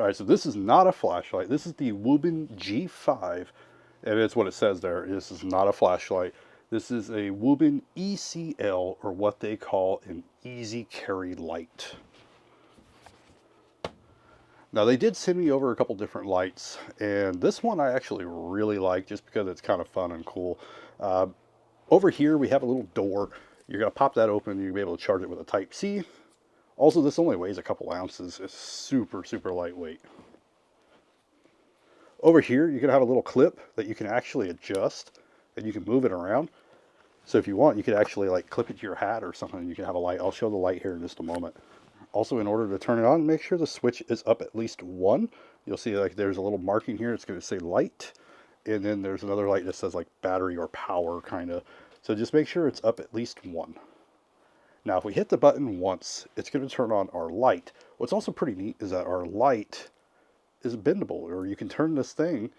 All right, so this is not a flashlight. This is the Wuben G5, and it's what it says there. This is not a flashlight. This is a Wuben ECL, or what they call an easy carry light. Now, they did send me over a couple different lights, and this one I actually really like just because it's kind of fun and cool. Over here, we have a little door. You're going to pop that open, you'll be able to charge it with a Type-C. Also, this only weighs a couple ounces. It's super, super lightweight. Over here, you're going to have a little clip that you can actually adjust, and you can move it around. So if you want, you could actually like clip it to your hat or something, and you can have a light. I'll show the light here in just a moment. Also, in order to turn it on, make sure the switch is up at least one. You'll see like there's a little marking here. It's going to say light. And then there's another light that says like battery or power kind of. So just make sure it's up at least one. Now, if we hit the button once, it's going to turn on our light. What's also pretty neat is that our light is bendable, or you can turn this thing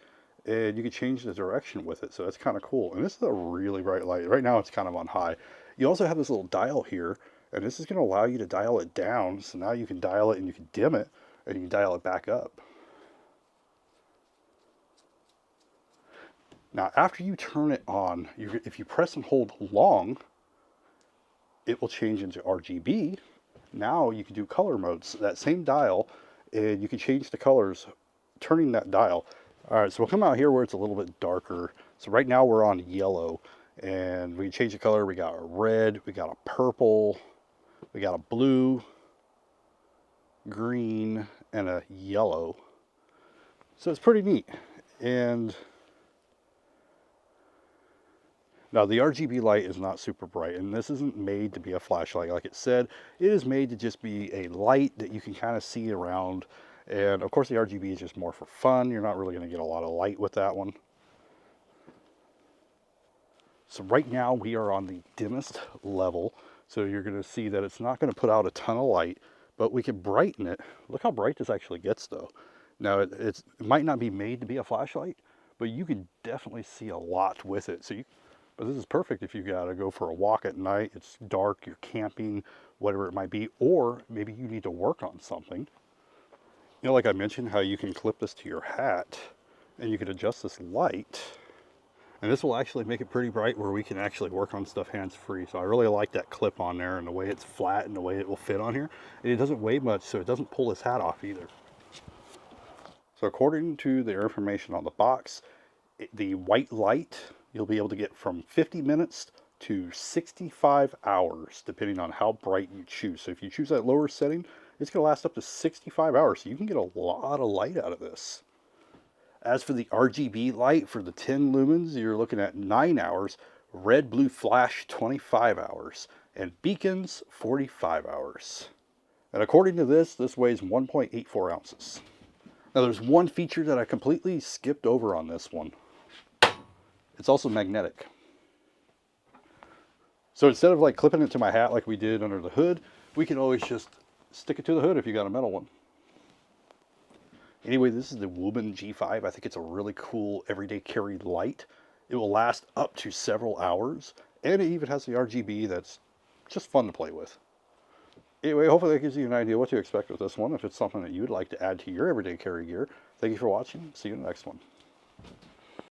and you can change the direction with it. So that's kind of cool. And this is a really bright light. Right now it's kind of on high. You also have this little dial here, and this is going to allow you to dial it down. So now you can dial it and you can dim it, and you can dial it back up. Now, after you turn it on, if you press and hold long, it will change into RGB. Now you can do color modes. That same dial, and you can change the colors turning that dial. All right, so we'll come out here where it's a little bit darker. So right now we're on yellow, and we can change the color. We got a red, we got a purple, we got a blue, green, and a yellow. So it's pretty neat. And now, the RGB light is not super bright, and this isn't made to be a flashlight. Like it said, it is made to just be a light that you can kind of see around. And of course, the RGB is just more for fun. You're not really going to get a lot of light with that one. So right now, we are on the dimmest level. So you're going to see that it's not going to put out a ton of light, but we can brighten it. Look how bright this actually gets, though. Now, it might not be made to be a flashlight, but you can definitely see a lot with it. But this is perfect if you got to go for a walk at night, it's dark, you're camping, whatever it might be, or maybe you need to work on something. You know, like I mentioned, how you can clip this to your hat, and you can adjust this light, and this will actually make it pretty bright where we can actually work on stuff hands-free. So I really like that clip on there, and the way it's flat and the way it will fit on here. And it doesn't weigh much, so it doesn't pull this hat off either. So according to the information on the box, the white light, you'll be able to get from 50 minutes to 65 hours, depending on how bright you choose. So if you choose that lower setting, it's going to last up to 65 hours. So you can get a lot of light out of this. As for the RGB light, for the 10 lumens, you're looking at 9 hours. Red, blue flash, 25 hours. And beacons, 45 hours. And according to this weighs 1.84 ounces. Now there's one feature that I completely skipped over on this one. It's also magnetic. So instead of like clipping it to my hat like we did under the hood, we can always just stick it to the hood if you got a metal one. Anyway, this is the Wuben G5. I think it's a really cool everyday carry light. It will last up to several hours, and it even has the RGB that's just fun to play with. Anyway, hopefully that gives you an idea what to expect with this one. If it's something that you would like to add to your everyday carry gear, thank you for watching. See you in the next one.